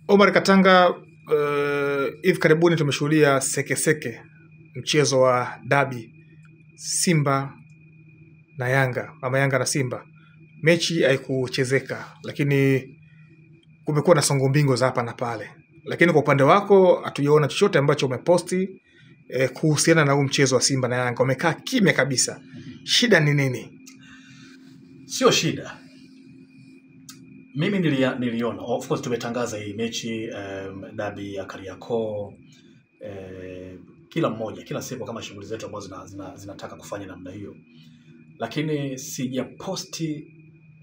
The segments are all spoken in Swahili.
Omar Katanga, hivi karibuni tumeshuhudia seke mchezo wa dabi Simba na Yanga, ama Yanga na Simba. Mechi haikuchezeka, lakini kumekuwa na songo mbingo za hapa na pale. Lakini kwa upande wako hatujaona chochote ambacho umeposti kuhusiana na huu mchezo wa Simba na Yanga. Umekaa kimya kabisa. Shida ni nini? Sio shida. Mimi niliona, of course tumetangaza hii mechi dabi ya Kariakoo, kila mmoja kila siku kama shughuli zetu ambazo zinataka kufanya namna hiyo. Lakini sijaposti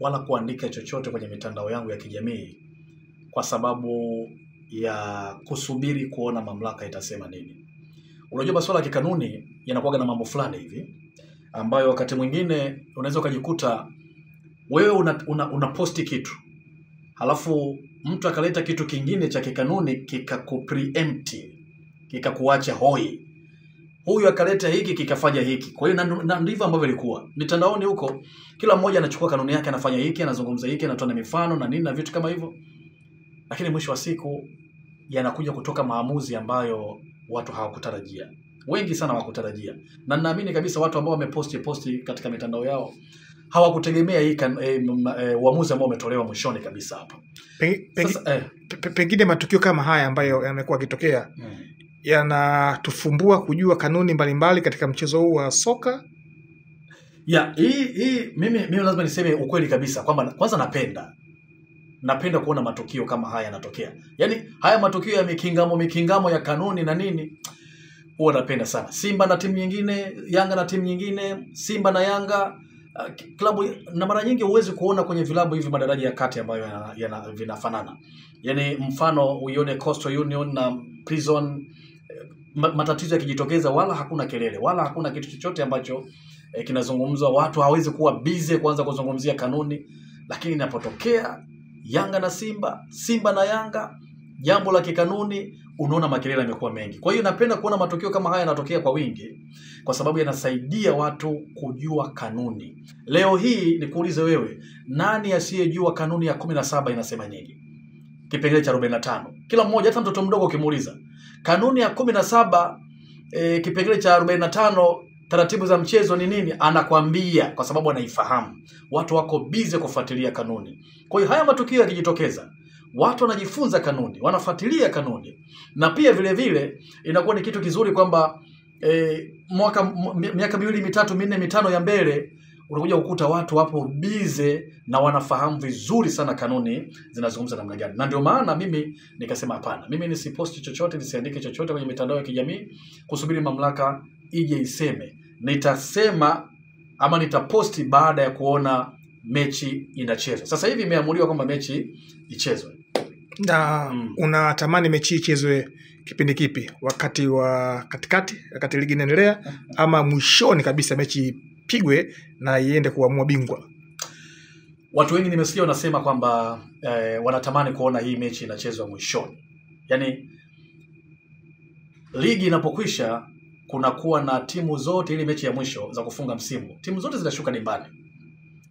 wala kuandika chochote kwenye mitandao yangu ya kijamii kwa sababu ya kusubiri kuona mamlaka itasema nini. Unajua masuala ya kikanuni yanakuwa na mambo fulani hivi ambayo wakati mwingine unaweza ukajikuta wewe una posti kitu, halafu mtu akaleta kitu kingine cha kikanuni kikakupreempt, kikakuacha hoi. Huyu akaleta hiki kikafanya hiki. Kwa hiyo ndivyo ambavyo ilikuwa. Mitandaoni huko kila mmoja anachukua kanuni yake, anafanya hiki, anazungumza hiki, anatoa mifano na nini na vitu kama hivyo. Lakini mwisho wa siku yanakuja kutoka maamuzi ambayo watu hawakutarajia. Wengi sana hawakutarajia. Na ninaamini kabisa watu ambao wameposti katika mitandao yao hawakutegemea hii uamuzi ambao umetolewa mwishoni kabisa hapa. Pengine matukio kama haya ambayo yamekuwa yakitokea yanatufumbua kujua kanuni mbalimbali katika mchezo huu wa soka. Mimi lazima niseme ukweli kabisa kwamba kwanza napenda kuona matukio kama haya yanatokea. Yaani haya matukio ya mikingamo ya kanuni na nini huwa napenda sana. Simba na timu nyingine, Yanga na timu nyingine, Simba na Yanga, klabu, na mara nyingi huwezi kuona kwenye vilabu hivi madaraja ya kati ambayo vinafanana. Yaani mfano uione Coastal Union na Prison, matatizo yakijitokeza wala hakuna kelele, wala hakuna kitu chochote ambacho kinazungumzwa, watu hawezi kuwa busy kuanza kuzungumzia kanuni. Lakini inapotokea Yanga na Simba, Simba na Yanga, jambo la kikanuni, unaona makelele yamekuwa mengi. Kwa hiyo napenda kuona matukio kama haya yanatokea kwa wingi kwa sababu yanasaidia watu kujua kanuni. Leo hii nikuulize wewe, nani asiyejua kanuni ya 17 inasema nini? Kipengele cha 45. Kila mmoja, hata mtoto mdogo ukimuuliza kanuni ya 17 kipengele cha 45 taratibu za mchezo ni nini, anakwambia kwa sababu anaifahamu. Watu wako busy kufuatilia kanuni. Kwa hiyo haya matukio yakijitokeza, watu wanajifunza kanuni, wanafuatilia kanuni. Na pia vile vile inakuwa ni kitu kizuri kwamba miaka 2, 3, 4, 5 ya mbele unakuja kukuta watu wapo busy na wanafahamu vizuri sana kanuni zinazungumza namna gani. Na ndio maana mimi nikasema hapana, mimi nisiposti chochote, nisiandike chochote kwenye mitandao ya kijamii kusubiri mamlaka ije iseme. Nitasema ama nitaposti baada ya kuona mechi inachezwa. Sasa hivi imeamuliwa kwamba mechi ichezwe. Na unatamani mechi ichezwe kipindi kipi? Wakati wa katikati, wakati ligi inaendelea, ama mwishoni kabisa mechi pigwe na iende kuamua bingwa? Watu wengi nimesikia wanasema kwamba wanatamani kuona hii mechi inachezwa mwishoni. Yaani ligi inapokwisha kunakuwa na timu zote ile mechi ya mwisho za kufunga msimu. Timu zote zinashuka dimbani.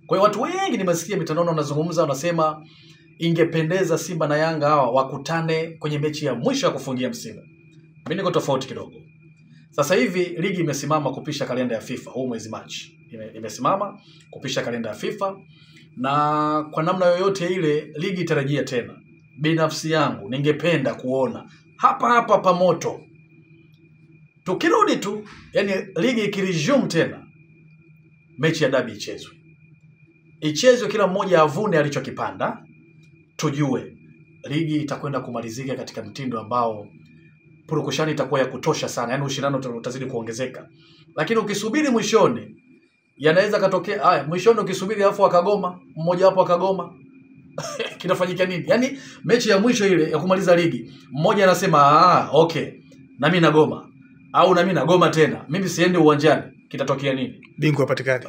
Kwa hiyo watu wengi nimesikia mitandaoni wanazungumza, wanasema ingependeza Simba na Yanga hawa wakutane kwenye mechi ya mwisho ya kufungia msimu. Mimi niko tofauti kidogo. Sasa hivi ligi imesimama kupisha kalenda ya FIFA huu mwezi Machi. Imesimama kupisha kalenda ya FIFA, na kwa namna yoyote ile ligi itarajia tena. Binafsi yangu ningependa kuona hapa pa moto. Tukirudi tu, yani ligi ikiresume tena, mechi ya dabi ichezwe. Ichezwe, kila mmoja avune alichokipanda. Tujue ligi itakwenda kumalizika katika mtindo ambao purukushani itakuwa ya kutosha sana. Yaani ushindano utazidi kuongezeka. Lakini ukisubiri mwishoni, yanaweza katokea haya mwishoni, ukisubiri afu akagoma, mmoja wapo akagoma. Kinafanyika nini? Yaani mechi ya mwisho ile ya kumaliza ligi, mmoja anasema okay, na mimi nagoma, au na mimi nagoma tena, mimi siende uwanjani, kitatokea nini?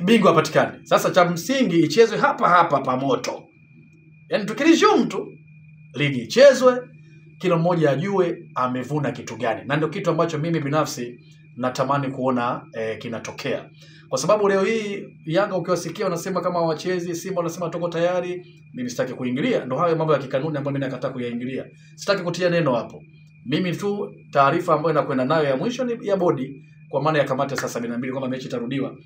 Bingwa hapatikani. Sasa cha msingi ichezwe hapa pa moto. Yaani tukiresume tu ligi ichezwe, kila mmoja ajue amevuna kitu gani. Na ndio kitu ambacho mimi binafsi natamani kuona kinatokea. Kwa sababu leo hii Yanga ukiwasikia wanasema kama wachezi, Simba wanasema tuko tayari, mimi sitaki kuingilia. Ndio hayo mambo ya kikanuni ambayo mimi nakataa kuyaingilia. Sitaki kutia neno hapo. Mimi tu taarifa ambayo inakwenda nayo ya mwisho ni ya bodi, kwa maana ya kamati ya saa 72 kwamba mechi itarudiwa.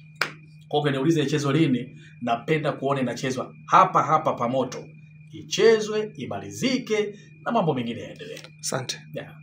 Kwa hiyo niulize ichezwe lini, napenda kuona inachezwa hapa Pamoto. Ichezwe, imalizike na mambo mengine yaendelee. Asante. Yeah.